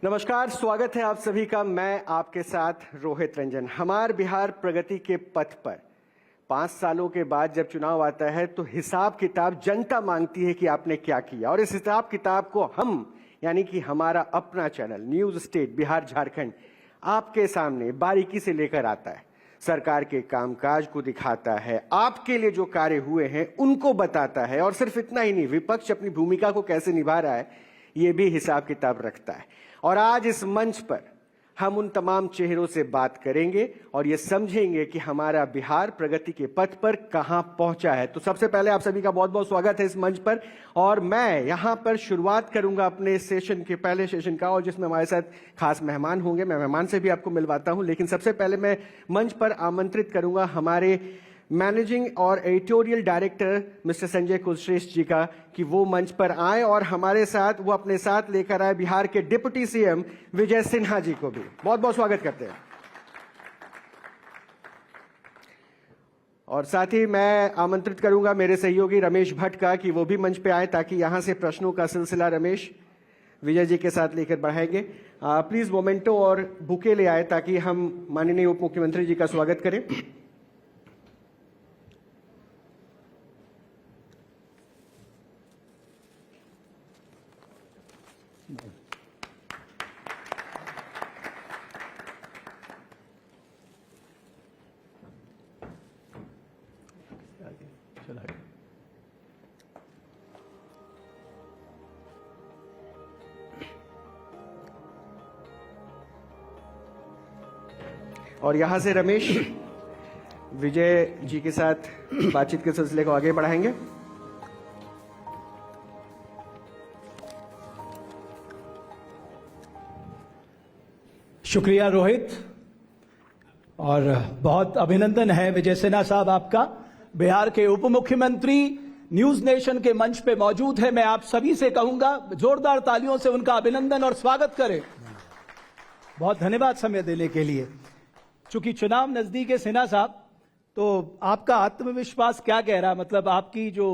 नमस्कार, स्वागत है आप सभी का। मैं आपके साथ रोहित रंजन। हमार बिहार प्रगति के पथ पर 5 सालों के बाद जब चुनाव आता है तो हिसाब किताब जनता मांगती है कि आपने क्या किया, और इस हिसाब किताब को हम यानी कि हमारा अपना channel news state Bihar Jharkhand आपके सामने बारीकी से लेकर आता है। सरकार के कामकाज को दिखाता है, आपके लिए जो कार्य हुए हैं उनको बताता है, और सिर्फ इतना ही नहीं, विपक्ष अपनी भूमिका को कैसे निभा रहा है ये भी हिसाब किताब रखता है। और आज इस मंच पर हम उन तमाम चेहरों से बात करेंगे और ये समझेंगे कि हमारा बिहार प्रगति के पथ पर कहां पहुंचा है। तो सबसे पहले आप सभी का बहुत बहुत स्वागत है इस मंच पर, और मैं यहां पर शुरुआत करूंगा अपने सेशन के पहले सेशन का, और जिसमें हमारे साथ खास मेहमान होंगे। मैं मेहमान से भी आपको मिलवाता हूं, लेकिन सबसे पहले मैं मंच पर आमंत्रित करूंगा हमारे मैनेजिंग और editorial director mister Sanjay Kulshreshtha ji का कि वो मंच पर आए और हमारे साथ वो अपने साथ लेकर आए बिहार के डिप्टी सीएम विजय सिन्हा जी को भी बहुत बहुत स्वागत करते हैं। और साथ ही मैं आमंत्रित करूंगा मेरे सहयोगी रमेश भट्ट का कि वो भी मंच पे आए, ताकि यहां से प्रश्नों का सिलसिला रमेश विजय जी के साथ लेकर बढ़ाएंगे। प्लीज मोमेंटो और बुके ले आए ताकि हम माननीय उप मुख्यमंत्री जी का स्वागत करें। और यहां से रमेश विजय जी के साथ बातचीत के सिलसिले को आगे बढ़ाएंगे। शुक्रिया रोहित, और बहुत अभिनंदन है विजय सिन्हा साहब आपका। बिहार के उप मुख्यमंत्री न्यूज नेशन के मंच पे मौजूद है। मैं आप सभी से कहूंगा जोरदार तालियों से उनका अभिनंदन और स्वागत करें। बहुत धन्यवाद समय देने के लिए। चूंकि चुनाव नजदीक है सिन्हा साहब, तो आपका आत्मविश्वास क्या कह रहा है? मतलब आपकी जो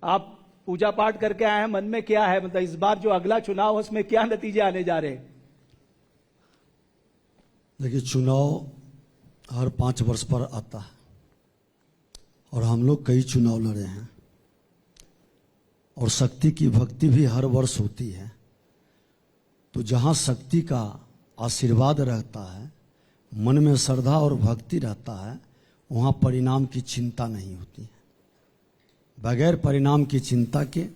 आप पूजा पाठ करके आए हैं, मन में क्या है? मतलब इस बार जो अगला चुनाव है उसमें क्या नतीजे आने जा रहे हैं? देखिए, चुनाव हर 5 वर्ष पर आता है और हम लोग कई चुनाव लड़े हैं, और शक्ति की भक्ति भी हर वर्ष होती है। तो जहां शक्ति का आशीर्वाद रहता है, मन में श्रद्धा और भक्ति रहता है, वहां परिणाम की चिंता नहीं होती है। बगैर परिणाम की चिंता के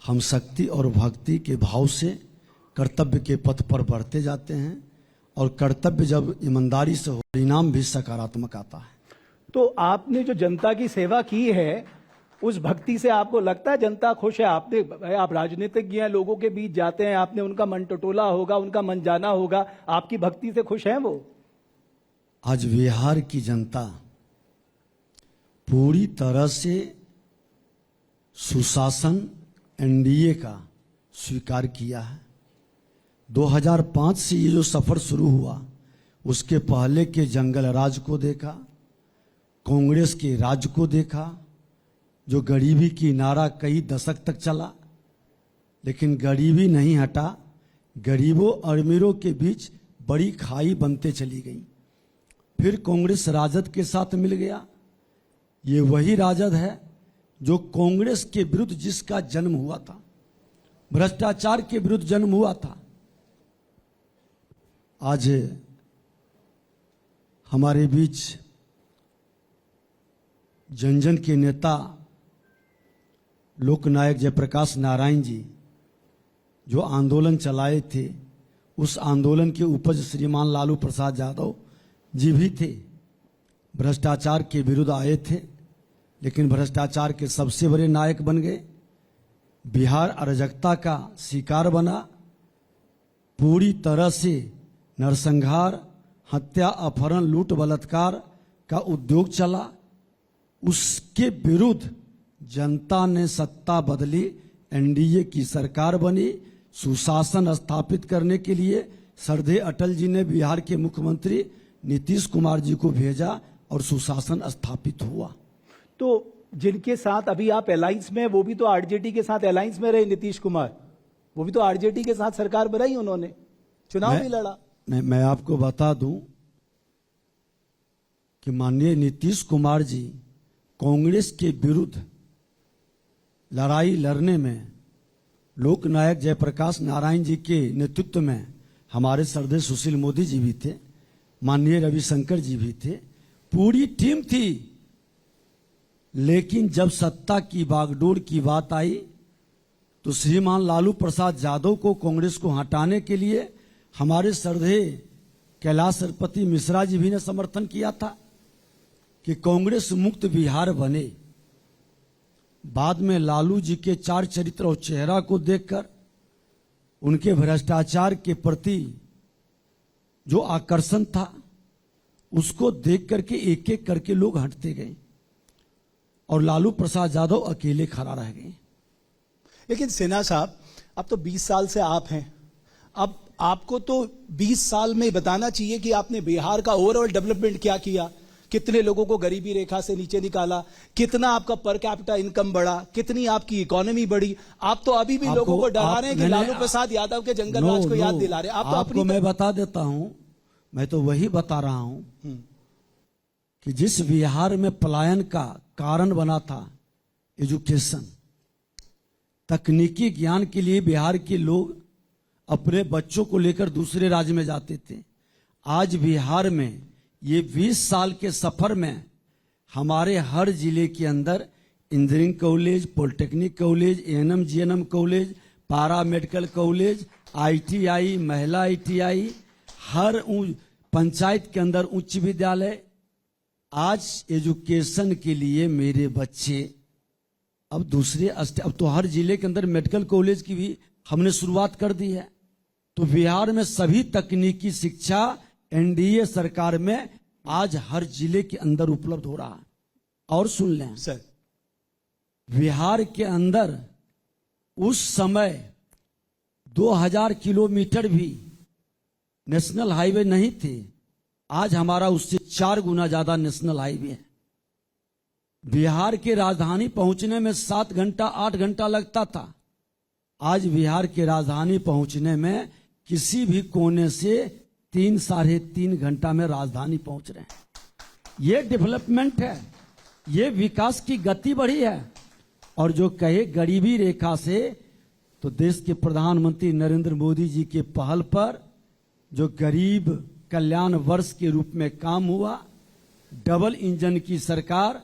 हम शक्ति और भक्ति के भाव से कर्तव्य के पथ पर बढ़ते जाते हैं, और कर्तव्य जब ईमानदारी से हो, परिणाम भी सकारात्मक आता है। तो आपने जो जनता की सेवा की है, उस भक्ति से आपको लगता है जनता खुश है? आप राजनीतिज्ञ हैं, लोगों के बीच जाते हैं, आपने उनका मन टटोला होगा, उनका मन जाना होगा, आपकी भक्ति से खुश हैं वो? आज बिहार की जनता पूरी तरह से सुशासन एनडीए का स्वीकार किया है। 2005 से ये जो सफर शुरू हुआ, उसके पहले के जंगल राज को देखा, कांग्रेस के राज को देखा, जो गरीबी की नारा कई दशक तक चला, लेकिन गरीबी नहीं हटा। गरीबों और अमीरों के बीच बड़ी खाई बनते चली गई। फिर कांग्रेस राजद के साथ मिल गया। ये वही राजद है जो कांग्रेस के विरुद्ध जिसका जन्म हुआ था, भ्रष्टाचार के विरुद्ध जन्म हुआ था। आज हमारे बीच जन जन के नेता लोकनायक जयप्रकाश नारायण जी जो आंदोलन चलाए थे, उस आंदोलन के उपज श्रीमान लालू प्रसाद यादव जी भी थे। भ्रष्टाचार के विरुद्ध आए थे, लेकिन भ्रष्टाचार के सबसे बड़े नायक बन गए। बिहार अराजकता का शिकार बना। पूरी तरह से नरसंहार, हत्या, अपहरण, लूट, बलात्कार का उद्योग चला। उसके विरुद्ध जनता ने सत्ता बदली, एनडीए की सरकार बनी। सुशासन स्थापित करने के लिए श्रद्धेय अटल जी ने बिहार के मुख्यमंत्री नीतीश कुमार जी को भेजा और सुशासन स्थापित हुआ। तो जिनके साथ अभी आप अलायंस में, वो भी तो आरजेडी के साथ अलायंस में रहे, नीतीश कुमार, वो भी तो आरजेडी के साथ सरकार बनाई उन्होंने। चुनाव भी लड़ा। मैं आपको बता दूं कि माननीय नीतीश कुमार जी कांग्रेस के विरुद्ध लड़ाई लड़ने में लोकनायक जयप्रकाश नारायण जी के नेतृत्व में हमारे सरदेश सुशील मोदी जी भी थे, माननीय रविशंकर जी भी थे, पूरी टीम थी। लेकिन जब सत्ता की बागडोर की बात आई तो श्रीमान लालू प्रसाद यादव को कांग्रेस को हटाने के लिए हमारे श्रद्धेय कैलाशपति मिश्रा जी भी ने समर्थन किया था कि कांग्रेस मुक्त बिहार बने। बाद में लालू जी के चार चरित्र और चेहरा को देखकर उनके भ्रष्टाचार के प्रति जो आकर्षण था उसको देख करके एक एक करके लोग हटते गए और लालू प्रसाद यादव अकेले खड़ा रह गए। लेकिन सिन्हा साहब, अब तो 20 साल से आप हैं, अब आपको तो 20 साल में बताना चाहिए कि आपने बिहार का ओवरऑल डेवलपमेंट क्या किया, कितने लोगों को गरीबी रेखा से नीचे निकाला, कितना आपका पर कैपिटा इनकम बढ़ा, कितनी आपकी इकोनॉमी बढ़ी। आप तो अभी भी लोगों को डरा रहे हैं कि लालू प्रसाद यादव के जंगल राज को याद दिला रहे हैं। आप तो आपको मैं बता देता हूं, मैं तो वही बता रहा हूं कि जिस बिहार में पलायन का कारण बना था एजुकेशन, तकनीकी ज्ञान के लिए बिहार के लोग अपने बच्चों को लेकर दूसरे राज्य में जाते थे। आज बिहार में ये 20 साल के सफर में हमारे हर जिले के अंदर engineering college, polytechnic college, ANM GNM college, पारा मेडिकल कॉलेज, आईटीआई, महिला आईटीआई, हर पंचायत के अंदर उच्च विद्यालय। आज एजुकेशन के लिए मेरे बच्चे अब अब तो हर जिले के अंदर मेडिकल कॉलेज की भी हमने शुरुआत कर दी है। तो बिहार में सभी तकनीकी शिक्षा एनडीए सरकार में आज हर जिले के अंदर उपलब्ध हो रहा है। और सुन लें सर, बिहार के अंदर उस समय 2000 किलोमीटर भी नेशनल हाईवे नहीं थे, आज हमारा उससे 4 गुना ज्यादा नेशनल हाईवे है। बिहार के राजधानी पहुंचने में 7 घंटा 8 घंटा लगता था, आज बिहार के राजधानी पहुंचने में किसी भी कोने से 3 साढ़े 3 घंटा में राजधानी पहुंच रहे हैं। ये डेवलपमेंट है, ये विकास की गति बढ़ी है। और जो कहे गरीबी रेखा से, तो देश के प्रधानमंत्री नरेंद्र मोदी जी के पहल पर जो गरीब कल्याण वर्ष के रूप में काम हुआ, डबल इंजन की सरकार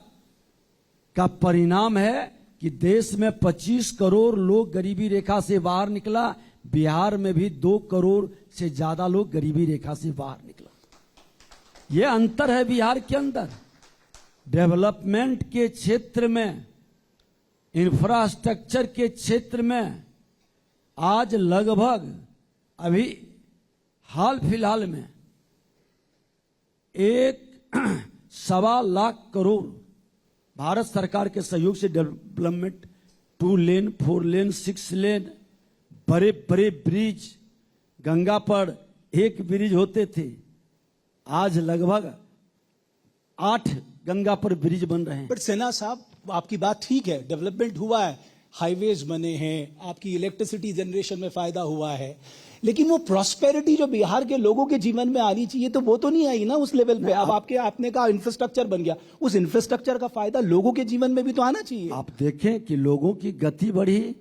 का परिणाम है कि देश में 25 करोड़ लोग गरीबी रेखा से बाहर निकला। बिहार में भी 2 करोड़ से ज्यादा लोग गरीबी रेखा से बाहर निकला। यह अंतर है बिहार के अंदर। डेवलपमेंट के क्षेत्र में, इंफ्रास्ट्रक्चर के क्षेत्र में आज लगभग अभी हाल फिलहाल में 1.25 लाख करोड़ भारत सरकार के सहयोग से डेवलपमेंट, 2 लेन, 4 लेन, 6 लेन, बड़े बड़े ब्रिज, गंगा पर 1 ब्रिज होते थे, आज लगभग 8 गंगा पर ब्रिज बन रहे हैं। बट सिन्हा साहब, आपकी बात ठीक है, डेवलपमेंट हुआ है, हाईवेज बने हैं, आपकी इलेक्ट्रिसिटी जनरेशन में फायदा हुआ है, लेकिन वो प्रॉस्पेरिटी जो बिहार के लोगों के जीवन में आनी चाहिए तो वो तो नहीं आई ना उस लेवल पे। अब आपने कहा इंफ्रास्ट्रक्चर बन गया, उस इंफ्रास्ट्रक्चर का फायदा लोगों के जीवन में भी तो आना चाहिए। आप देखें कि लोगों की गति बढ़ी।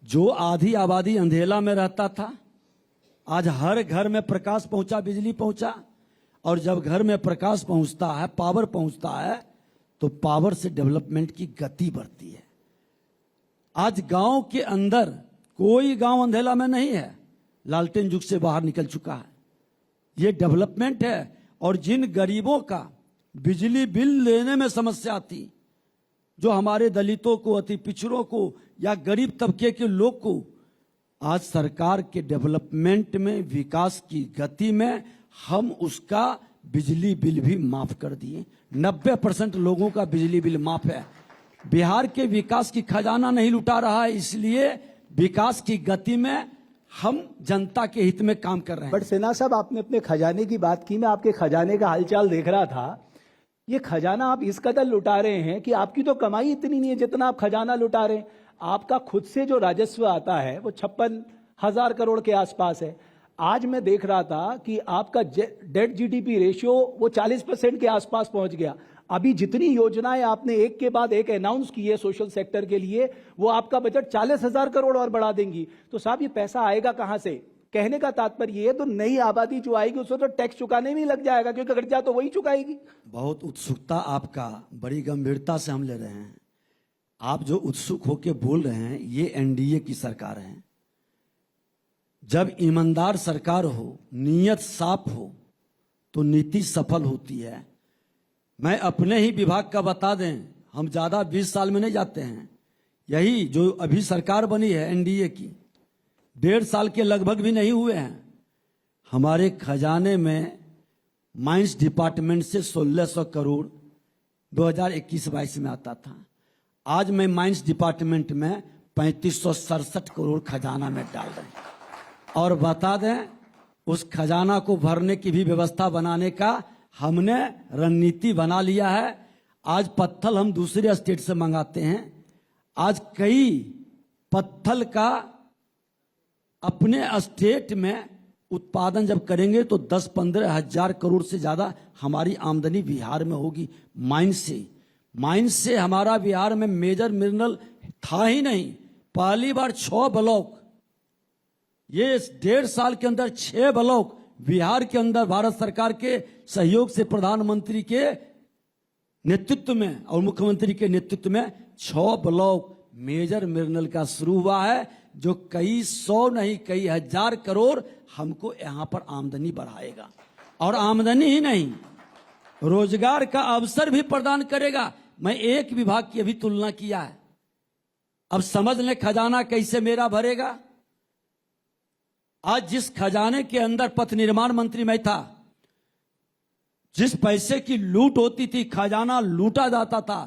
जो आधी आबादी अंधेला में रहता था, आज हर घर में प्रकाश पहुंचा, बिजली पहुंचा। और जब घर में प्रकाश पहुंचता है, पावर पहुंचता है, तो पावर से डेवलपमेंट की गति बढ़ती है। आज गांव के अंदर कोई गांव अंधेला में नहीं है, लालटेन युग से बाहर निकल चुका है। ये डेवलपमेंट है। और जिन गरीबों का बिजली बिल लेने में समस्या थी, जो हमारे दलितों को, अति पिछड़ों को या गरीब तबके के लोग को, आज सरकार के डेवलपमेंट में, विकास की गति में हम उसका बिजली बिल भी माफ कर दिए। 90% लोगों का बिजली बिल माफ है। बिहार के विकास की खजाना नहीं लुटा रहा है, इसलिए विकास की गति में हम जनता के हित में काम कर रहे हैं। बट सिन्हा साहब, आपने अपने खजाने की बात की, मैं आपके खजाने का हालचाल देख रहा था। ये खजाना आप इस कदर लुटा रहे हैं कि आपकी तो कमाई इतनी नहीं है जितना आप खजाना लुटा रहे हैं। आपका खुद से जो राजस्व आता है वो 56,000 करोड़ के आसपास है। आज मैं देख रहा था कि आपका डेट जीडीपी रेशियो वो 40% के आसपास पहुंच गया। अभी जितनी योजनाएं आपने एक के बाद एक अनाउंस की है सोशल सेक्टर के लिए, वो आपका बजट 40,000 करोड़ और बढ़ा देंगी। तो साहब ये पैसा आएगा कहां से? कहने का तात्पर्य ये है तो नई आबादी जो आएगी उसको तो टैक्स चुकाने में ही लग जाएगा, क्योंकि कर्जा तो वही चुकाएगी। बहुत उत्सुकता आपका, बड़ी गंभीरता से हम ले रहे हैं। आप जो उत्सुक होकर बोल रहे हैं, ये एनडीए की सरकार है। जब ईमानदार सरकार हो, नीयत साफ हो, तो नीति सफल होती है। मैं अपने ही विभाग का बता दें, हम ज्यादा 20 साल में नहीं जाते हैं। यही जो अभी सरकार बनी है एनडीए की, 1.5 साल के लगभग भी नहीं हुए हैं। हमारे खजाने में माइंस डिपार्टमेंट से 1600 करोड़ 2021-22 में आता था। आज मैं माइंस डिपार्टमेंट में 3567 करोड़ खजाना में डाल रहे हैं। और बता दें, उस खजाना को भरने की भी व्यवस्था बनाने का हमने रणनीति बना लिया है। आज पत्थल हम दूसरे स्टेट से मंगाते हैं। आज कई पत्थल का अपने स्टेट में उत्पादन जब करेंगे तो 10-15 हजार करोड़ से ज्यादा हमारी आमदनी बिहार में होगी माइन से हमारा बिहार में मेजर मिनरल था ही नहीं। पहली बार 6 ब्लॉक, ये 1.5 साल के अंदर 6 ब्लॉक बिहार के अंदर भारत सरकार के सहयोग से प्रधानमंत्री के नेतृत्व में और मुख्यमंत्री के नेतृत्व में 6 ब्लॉक मेजर मिनरल का शुरू हुआ है, जो कई 100 नहीं कई हजार करोड़ हमको यहां पर आमदनी बढ़ाएगा। और आमदनी ही नहीं, रोजगार का अवसर भी प्रदान करेगा। मैं एक विभाग की अभी तुलना किया है, अब समझ लें खजाना कैसे मेरा भरेगा। आज जिस खजाने के अंदर पथ निर्माण मंत्री मैं था, जिस पैसे की लूट होती थी, खजाना लूटा जाता था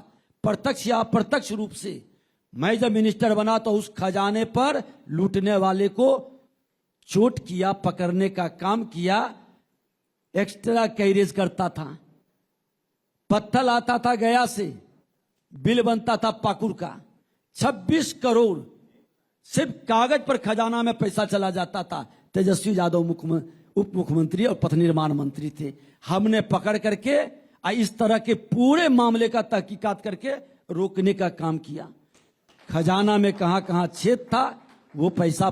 प्रत्यक्ष या अप्रत्यक्ष रूप से, मैं जब मिनिस्टर बना तो उस खजाने पर लूटने वाले को चोट किया, पकड़ने का काम किया, एक्स्ट्रा कैरेज करता था। पत्थल आता था गया से, बिल बनता था पाकुड़ का, 26 करोड़ सिर्फ कागज पर खजाना में पैसा चला जाता था। तेजस्वी यादव उप मुख्यमंत्री और पथ निर्माण मंत्री थे। हमने पकड़ करके इस तरह के पूरे मामले का तहकीकात करके रोकने का काम किया। खजाना में कहां कहां छेद था, वो पैसा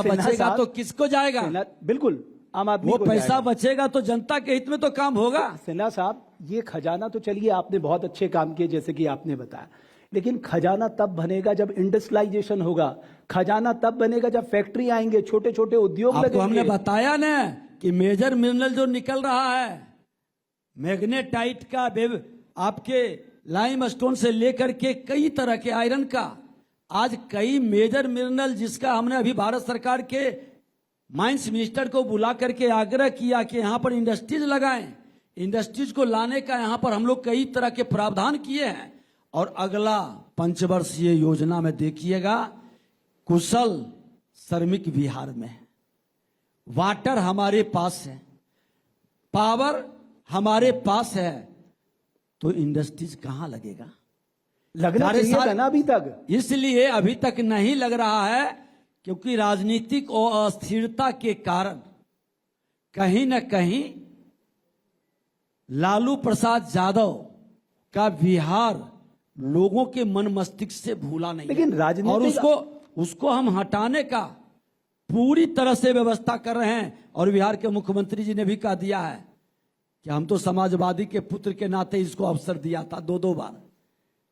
बचेगा तो किसको जाएगा? बिल्कुल आम आदमी वो को पैसा जाएगा। बचेगा तो जनता के हित में तो काम होगा। सिन्हा साहब, ये खजाना तो चलिए आपने बहुत अच्छे काम किए जैसे कि आपने बताया, लेकिन खजाना तब बनेगा जब इंडस्ट्रियलाइजेशन होगा। खजाना तब बनेगा जब फैक्ट्री आएंगे, छोटे छोटे उद्योग आपको लगेंगे। हमने बताया ना कि मेजर मिनरल जो निकल रहा है, मैग्नेटाइट का, आपके लाइमस्टोन से लेकर के कई तरह के आयरन का, आज कई मेजर मिनरल जिसका हमने अभी भारत सरकार के माइंस मिनिस्टर को बुला करके आग्रह किया कि यहां पर इंडस्ट्रीज लगाएं। इंडस्ट्रीज को लाने का यहां पर हम लोग कई तरह के प्रावधान किए हैं। और अगला पंचवर्षीय योजना में देखिएगा, कुशल श्रमिक बिहार में है, वाटर हमारे पास है, पावर हमारे पास है, तो इंडस्ट्रीज कहां लगेगा? लगना चाहिए था ना अभी तक। इसलिए अभी तक नहीं लग रहा है, क्योंकि राजनीतिक और अस्थिरता के कारण कहीं न कहीं लालू प्रसाद यादव का बिहार लोगों के मन मस्तिष्क से भूला नहीं। लेकिन राजनीतिक और उसको हम हटाने का पूरी तरह से व्यवस्था कर रहे हैं। और बिहार के मुख्यमंत्री जी ने भी कह दिया है कि हम तो समाजवादी के पुत्र के नाते इसको अवसर दिया था 2-2 बार,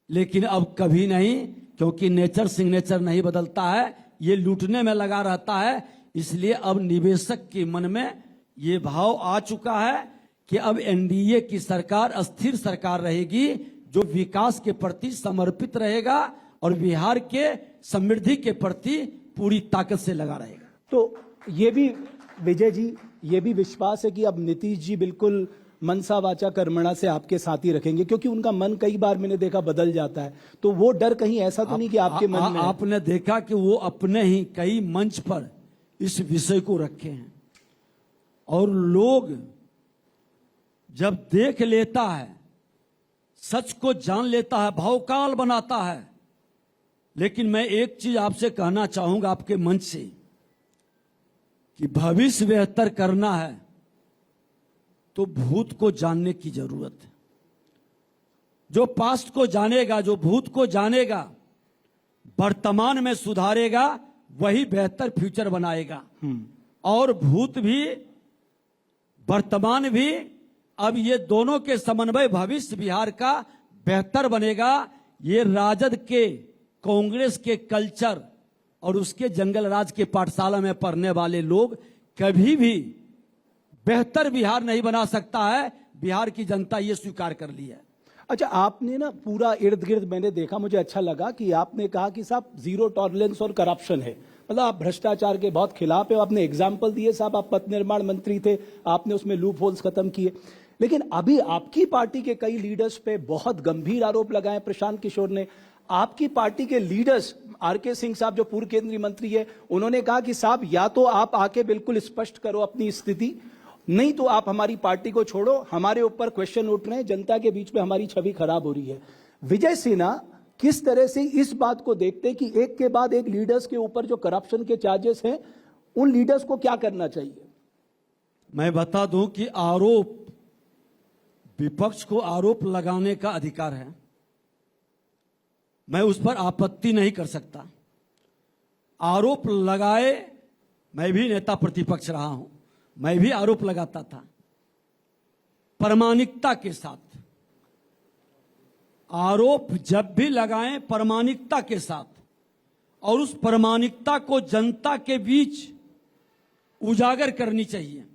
लेकिन अब कभी नहीं, क्योंकि नेचर सिग्नेचर नहीं बदलता है, ये लूटने में लगा रहता है। इसलिए अब निवेशक के मन में ये भाव आ चुका है कि अब एनडीए की सरकार स्थिर सरकार रहेगी, जो विकास के प्रति समर्पित रहेगा और बिहार के समृद्धि के प्रति पूरी ताकत से लगा रहेगा। तो ये भी विजय जी, ये भी विश्वास है कि अब नीतीश जी बिल्कुल मनसा वाचा कर्मणा से आपके साथ ही रखेंगे, क्योंकि उनका मन कई बार मैंने देखा बदल जाता है। तो वो डर कहीं ऐसा तो नहीं कि आपके मन में? आपने देखा कि वो अपने ही कई मंच पर इस विषय को रखे हैं, और लोग जब देख लेता है, सच को जान लेता है, भावकाल बनाता है। लेकिन मैं एक चीज आपसे कहना चाहूंगा आपके मंच से, कि भविष्य बेहतर करना है तो भूत को जानने की जरूरत है। जो पास्ट को जानेगा, जो भूत को जानेगा, वर्तमान में सुधारेगा, वही बेहतर फ्यूचर बनाएगा। और भूत भी वर्तमान भी, अब ये दोनों के समन्वय भविष्य बिहार का बेहतर बनेगा। ये राजद के, कांग्रेस के कल्चर और उसके जंगल राज के पाठशाला में पढ़ने वाले लोग कभी भी बेहतर बिहार नहीं बना सकता है। बिहार की जनता ये स्वीकार कर ली है। अच्छा, आपने ना पूरा इर्द गिर्द मैंने देखा, मुझे अच्छा लगा कि आपने कहा कि साहब जीरो टॉलरेंस और करप्शन है, मतलब आप भ्रष्टाचार के बहुत खिलाफ है। आपने एग्जाम्पल दिए, साहब आप पथ निर्माण मंत्री थे, आपने उसमें लूप होल्स खत्म किए। लेकिन अभी आपकी पार्टी के कई लीडर्स पे बहुत गंभीर आरोप लगाए प्रशांत किशोर ने। आपकी पार्टी के लीडर्स, आरके सिंह साहब जो पूर्व केंद्रीय मंत्री है, उन्होंने कहा कि साहब या तो आप आके बिल्कुल स्पष्ट करो अपनी स्थिति, नहीं तो आप हमारी पार्टी को छोड़ो। हमारे ऊपर क्वेश्चन उठ रहे हैं, जनता के बीच में हमारी छवि खराब हो रही है। विजय सिन्हा किस तरह से इस बात को देखते हैं कि एक के बाद एक लीडर्स के ऊपर जो करप्शन के चार्जेस हैं, उन लीडर्स को क्या करना चाहिए? मैं बता दूं कि आरोप, विपक्ष को आरोप लगाने का अधिकार है, मैं उस पर आपत्ति नहीं कर सकता। आरोप लगाए, मैं भी नेता प्रतिपक्ष रहा हूं, मैं भी आरोप लगाता था प्रामाणिकता के साथ। आरोप जब भी लगाएं प्रामाणिकता के साथ, और उस प्रामाणिकता को जनता के बीच उजागर करनी चाहिए।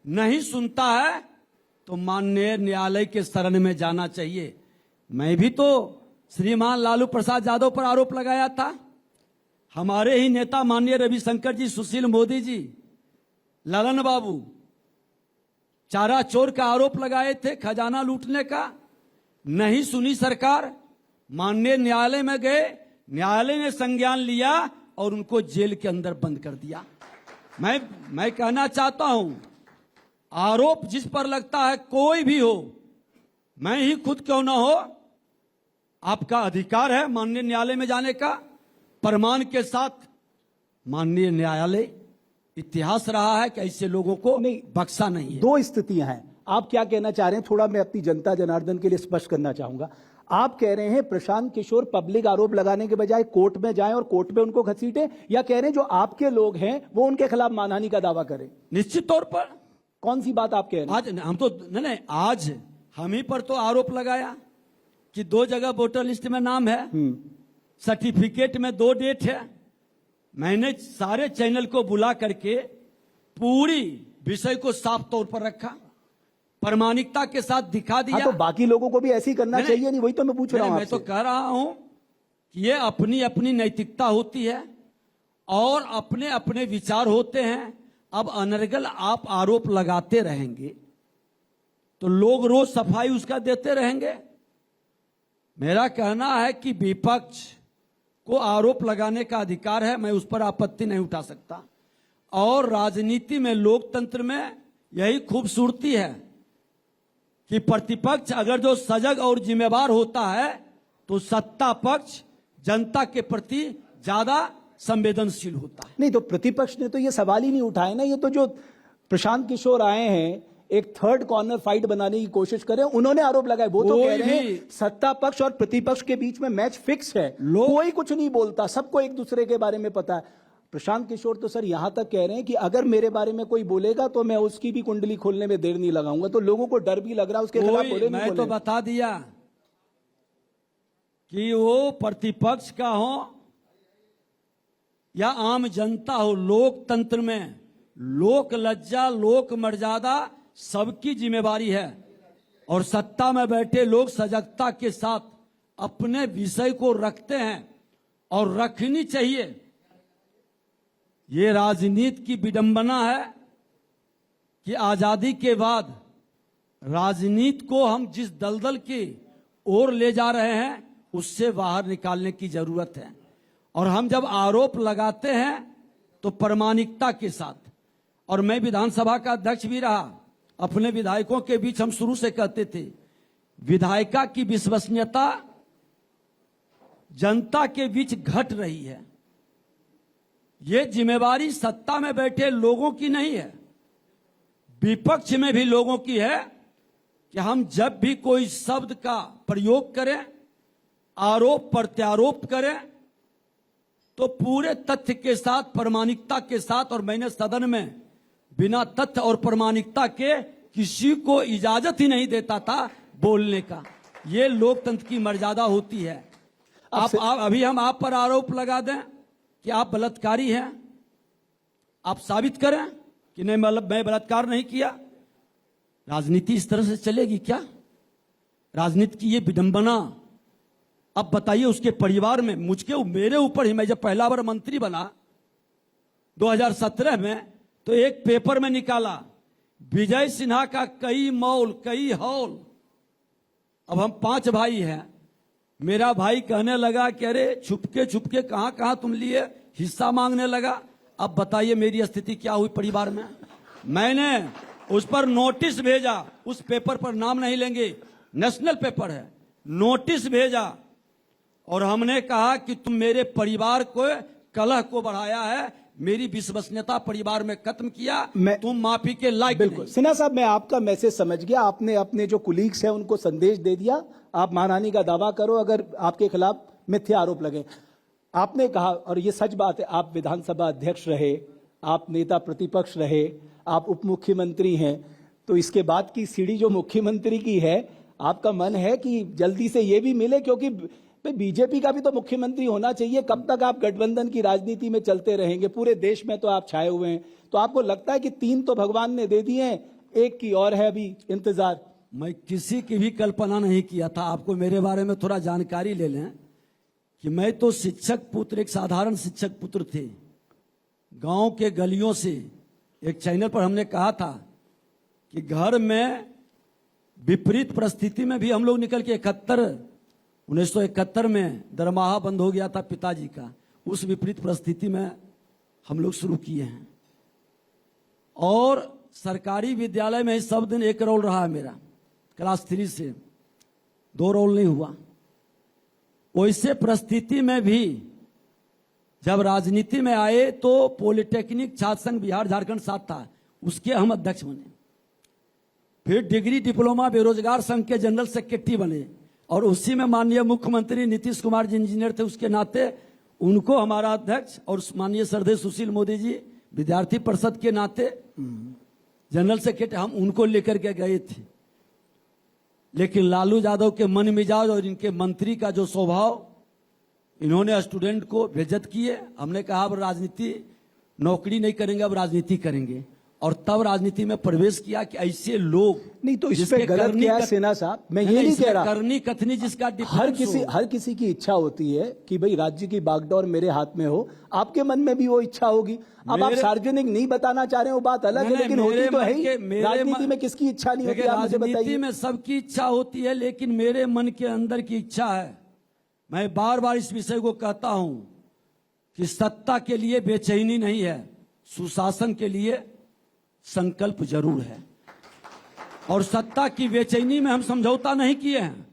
नहीं सुनता है तो माननीय न्यायालय के शरण में जाना चाहिए। मैं भी तो श्रीमान लालू प्रसाद यादव पर आरोप लगाया था। हमारे ही नेता माननीय रविशंकर जी, सुशील मोदी जी, ललन बाबू चारा चोर का आरोप लगाए थे, खजाना लूटने का। नहीं सुनी सरकार, माननीय न्यायालय में गए, न्यायालय ने संज्ञान लिया और उनको जेल के अंदर बंद कर दिया। मैं कहना चाहता हूं, आरोप जिस पर लगता है, कोई भी हो, मैं ही खुद क्यों ना हो, आपका अधिकार है माननीय न्यायालय में जाने का, प्रमाण के साथ। माननीय न्यायालय इतिहास रहा है कि ऐसे लोगों को नहीं, बख्शा नहीं है। दो स्थितियां हैं। आप क्या कहना चाह रहे हैं, थोड़ा मैं अपनी जनता जनार्दन के लिए स्पष्ट करना चाहूंगा। आप कह रहे हैं प्रशांत किशोर पब्लिक आरोप लगाने के बजाय कोर्ट में जाएं और कोर्ट में उनको घसीटें, या कह रहे हैं जो आपके लोग हैं वो उनके खिलाफ मानहानि का दावा करें? निश्चित तौर पर। कौन सी बात आप कह रहे हैं? आज हम तो नहीं, आज हम ही पर तो आरोप लगाया कि 2 जगह वोटर लिस्ट में नाम है, सर्टिफिकेट में 2 डेट है। मैंने सारे चैनल को बुला करके पूरी विषय को साफ तौर पर रखा, प्रामाणिकता के साथ दिखा दिया। तो बाकी लोगों को भी ऐसे ही करना चाहिए, नहीं? वही तो मैं पूछ रहा हूं। मैं तो कह रहा हूं कि ये अपनी अपनी नैतिकता होती है और अपने अपने विचार होते हैं। अब अनर्गल आप आरोप लगाते रहेंगे तो लोग रोज सफाई उसका देते रहेंगे। मेरा कहना है कि विपक्ष को आरोप लगाने का अधिकार है, मैं उस पर आपत्ति नहीं उठा सकता। और राजनीति में, लोकतंत्र में यही खूबसूरती है कि प्रतिपक्ष अगर जो सजग और जिम्मेवार होता है तो सत्ता पक्ष जनता के प्रति ज्यादा संवेदनशील होता है। नहीं, तो प्रतिपक्ष ने तो ये सवाल ही नहीं उठाए ना। ये तो जो प्रशांत किशोर आए हैं, एक थर्ड कॉर्नर फाइट बनाने की कोशिश कर रहे हैं, उन्होंने आरोप लगाए। वो तो कह रहे हैं सत्ता पक्ष और प्रतिपक्ष के बीच में मैच फिक्स है, कोई कुछ नहीं बोलता, सबको एक दूसरे के बारे में पता है। प्रशांत किशोर तो सर यहां तक कह रहे हैं कि अगर मेरे बारे में कोई बोलेगा तो मैं उसकी भी कुंडली खोलने में देर नहीं लगाऊंगा। तो लोगों को डर भी लग रहा है उसके खिलाफ बोले। मैं तो बता दिया कि वो प्रतिपक्ष का हो या आम जनता हो, लोकतंत्र में लोक लज्जा, लोक मर्यादा सबकी जिम्मेवारी है। और सत्ता में बैठे लोग सजगता के साथ अपने विषय को रखते हैं और रखनी चाहिए। ये राजनीति की विडंबना है कि आजादी के बाद राजनीति को हम जिस दलदल की ओर ले जा रहे हैं उससे बाहर निकालने की जरूरत है। और हम जब आरोप लगाते हैं तो प्रामाणिकता के साथ। और मैं विधानसभा का अध्यक्ष भी रहा, अपने विधायकों के बीच हम शुरू से कहते थे विधायिका की विश्वसनीयता जनता के बीच घट रही है। ये जिम्मेवारी सत्ता में बैठे लोगों की नहीं है, विपक्ष में भी लोगों की है कि हम जब भी कोई शब्द का प्रयोग करें, आरोप प्रत्यारोप करें, तो पूरे तथ्य के साथ, प्रामाणिकता के साथ। और मैंने सदन में बिना तथ्य और प्रामाणिकता के किसी को इजाजत ही नहीं देता था बोलने का। ये लोकतंत्र की मर्यादा होती है। आप अभी हम आप पर आरोप लगा दें कि आप बलात्कारी हैं, आप साबित करें कि नहीं मैं बलात्कार नहीं किया। राजनीति इस तरह से चलेगी क्या? राजनीति की ये विडंबना। अब बताइए, उसके परिवार में मेरे ऊपर ही, मैं जब पहला बार मंत्री बना 2017 में, तो एक पेपर में निकाला विजय सिन्हा का कई मॉल, कई हॉल। अब हम 5 भाई हैं। मेरा भाई कहने लगा कि अरे छुपके छुपके कहां कहां तुम लिए, हिस्सा मांगने लगा। अब बताइए मेरी स्थिति क्या हुई परिवार में। मैंने उस पर नोटिस भेजा, उस पेपर पर नाम नहीं लेंगे, नेशनल पेपर है, नोटिस भेजा। और हमने कहा कि तुम मेरे परिवार को कलह को बढ़ाया है, मेरी विश्वसनीयता परिवार में खत्म किया, तुम माफी के लायक बिल्कुल। सिन्हा साहब, मैं आपका मैसेज समझ गया। आपने अपने जो कुलीग्स हैं उनको संदेश दे दिया। आप महारानी का दावा करो अगर आपके खिलाफ मिथ्या आरोप लगे। आपने कहा, और ये सच बात है, आप विधानसभा अध्यक्ष रहे, आप नेता प्रतिपक्ष रहे, आप उप मुख्यमंत्री हैं, तो इसके बाद की सीढ़ी जो मुख्यमंत्री की है, आपका मन है कि जल्दी से ये भी मिले, क्योंकि बीजेपी का भी तो मुख्यमंत्री होना चाहिए। कब तक आप गठबंधन की राजनीति में चलते रहेंगे? पूरे देश में तो आप छाए हुए हैं। तो आपको लगता है कि 3 तो भगवान ने दे दिए हैं, एक की और है अभी इंतजार? मैं किसी की भी कल्पना नहीं किया था। आपको मेरे बारे में थोड़ा जानकारी ले लें कि मैं तो शिक्षक पुत्र, एक साधारण शिक्षक पुत्र थे। गांव के गलियों से एक चैनल पर हमने कहा था कि घर में विपरीत परिस्थिति में भी हम लोग निकल के 1971 में दरमाहा बंद हो गया था पिताजी का, उस विपरीत परिस्थिति में हम लोग शुरू किए हैं। और सरकारी विद्यालय में सब दिन 1 रोल रहा है मेरा, क्लास 3 से 2 रोल नहीं हुआ। वैसे परिस्थिति में भी जब राजनीति में आए तो पॉलिटेक्निक छात्र संघ बिहार झारखंड साथ था, उसके हम अध्यक्ष बने। फिर डिग्री डिप्लोमा बेरोजगार संघ के जनरल सेक्रेटरी बने, और उसी में माननीय मुख्यमंत्री नीतीश कुमार जी इंजीनियर थे, उसके नाते उनको हमारा अध्यक्ष, और माननीय श्रद्धेय सुशील मोदी जी विद्यार्थी परिषद के नाते जनरल सेक्रेटरी, हम उनको लेकर के गए थे। लेकिन लालू यादव के मन मिजाज और इनके मंत्री का जो स्वभाव, इन्होंने स्टूडेंट को बेइज्जत किए। हमने कहा अब राजनीति, नौकरी नहीं करेंगे, अब राजनीति करेंगे। और तब राजनीति में प्रवेश किया कि ऐसे लोग नहीं, तो इस पे गलत क्या है सिन्हा साहब? मैं ये नहीं कह रहा, करनी कथनी जिसका हर किसी की इच्छा होती है कि भाई राज्य की बागडोर मेरे हाथ में हो। आपके मन में भी वो इच्छा होगी। अब आप सार्वजनिक नहीं बताना चाह रहे हो, बात अलग है, लेकिन होती तो है ही। राजनीति में किसकी इच्छा नहीं होती? आप मुझे बताइए। राजनीति में सबकी इच्छा होती है, लेकिन मेरे मन के अंदर की इच्छा है, मैं बार बार इस विषय को कहता हूं कि सत्ता के लिए बेचैनी नहीं है, सुशासन के लिए संकल्प जरूर है। और सत्ता की बेचैनी में हम समझौता नहीं किए हैं।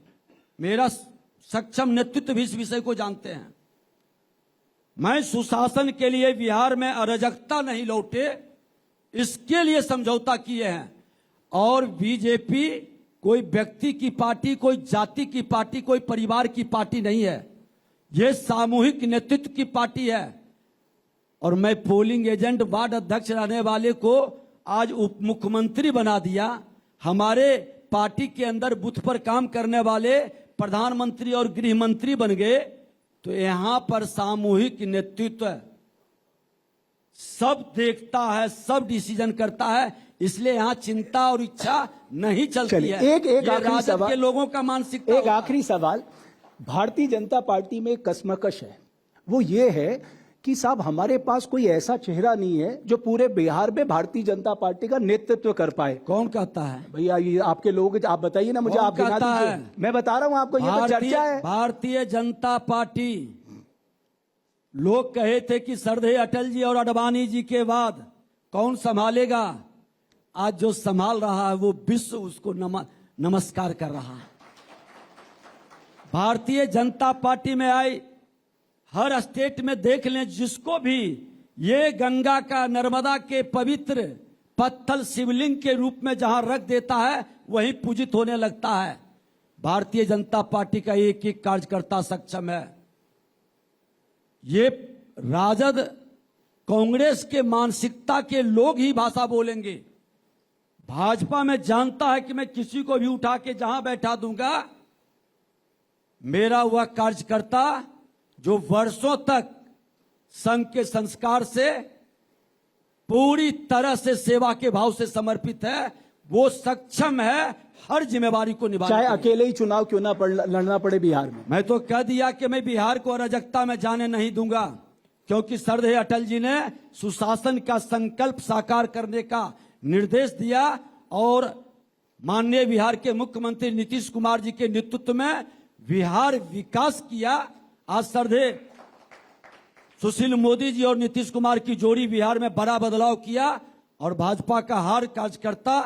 मेरा सक्षम नेतृत्व भी इस विषय को जानते हैं। मैं सुशासन के लिए बिहार में अराजकता नहीं लौटे, इसके लिए समझौता किए हैं। और बीजेपी कोई व्यक्ति की पार्टी, कोई जाति की पार्टी, कोई परिवार की पार्टी नहीं है, यह सामूहिक नेतृत्व की पार्टी है। और मैं पोलिंग एजेंट, वार्ड अध्यक्ष रहने वाले को आज उप मुख्यमंत्री बना दिया। हमारे पार्टी के अंदर बूथ पर काम करने वाले प्रधानमंत्री और गृह मंत्री बन गए। तो यहां पर सामूहिक नेतृत्व सब देखता है, सब डिसीजन करता है, इसलिए यहां चिंता और इच्छा नहीं चलती है। एक आखिरी सवाल के लोगों का मानसिकता। एक आखिरी सवाल, भारतीय जनता पार्टी में कसमकश है, वो ये है कि साहब हमारे पास कोई ऐसा चेहरा नहीं है जो पूरे बिहार में भारतीय जनता पार्टी का नेतृत्व कर पाए। कौन कहता है भैया? ये आपके लोग, आप बताइए ना मुझे। आप गिना दीजिए। मैं बता रहा हूं आपको, ये तो चर्चा है। भारतीय जनता पार्टी, लोग कहे थे कि श्रद्धेय अटल जी और अडवाणी जी के बाद कौन संभालेगा। आज जो संभाल रहा है वो विश्व उसको नमस्कार कर रहा है। भारतीय जनता पार्टी में आई, हर स्टेट में देख लें, जिसको भी ये गंगा का नर्मदा के पवित्र पत्थल शिवलिंग के रूप में जहां रख देता है वहीं पूजित होने लगता है। भारतीय जनता पार्टी का एक एक कार्यकर्ता सक्षम है। ये राजद कांग्रेस के मानसिकता के लोग ही भाषा बोलेंगे। भाजपा में जानता है कि मैं किसी को भी उठा के जहां बैठा दूंगा, मेरा वह कार्यकर्ता जो वर्षों तक संघ के संस्कार से पूरी तरह से सेवा के भाव से समर्पित है, वो सक्षम है हर जिम्मेवारी को निभाने चाहे के लिए। अकेले ही चुनाव क्यों ना लड़ना पड़े बिहार में। मैं तो कह दिया कि मैं बिहार को अराजकता में जाने नहीं दूंगा, क्योंकि श्रद्धेय अटल जी ने सुशासन का संकल्प साकार करने का निर्देश दिया और माननीय बिहार के मुख्यमंत्री नीतीश कुमार जी के नेतृत्व में बिहार विकास किया। आज श्रद्धेय सुशील मोदी जी और नीतीश कुमार की जोड़ी बिहार में बड़ा बदलाव किया और भाजपा का हर कार्यकर्ता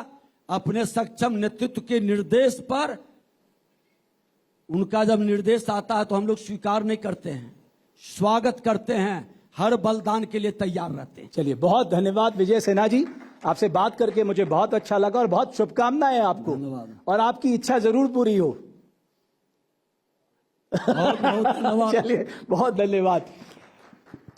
अपने सक्षम नेतृत्व के निर्देश पर, उनका जब निर्देश आता है तो हम लोग स्वीकार नहीं करते हैं, स्वागत करते हैं, हर बलिदान के लिए तैयार रहते हैं। चलिए, बहुत धन्यवाद विजय सिन्हा जी, आपसे बात करके मुझे बहुत अच्छा लगा और बहुत शुभकामनाएं आपको। धन्यवाद। और आपकी इच्छा जरूर पूरी हो। बहुत बहुत धन्यवाद। चलिए, बहुत धन्यवाद।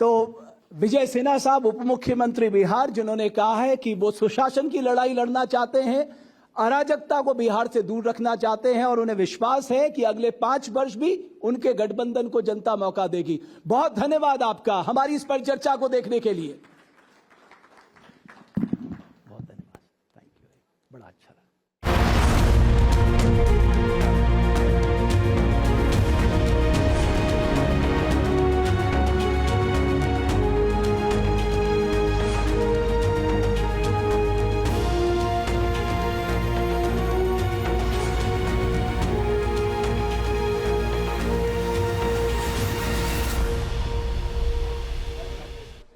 तो विजय सिन्हा साहब उप मुख्यमंत्री बिहार, जिन्होंने कहा है कि वो सुशासन की लड़ाई लड़ना चाहते हैं, अराजकता को बिहार से दूर रखना चाहते हैं और उन्हें विश्वास है कि अगले 5 वर्ष भी उनके गठबंधन को जनता मौका देगी। बहुत धन्यवाद आपका हमारी इस परिचर्चा को देखने के लिए।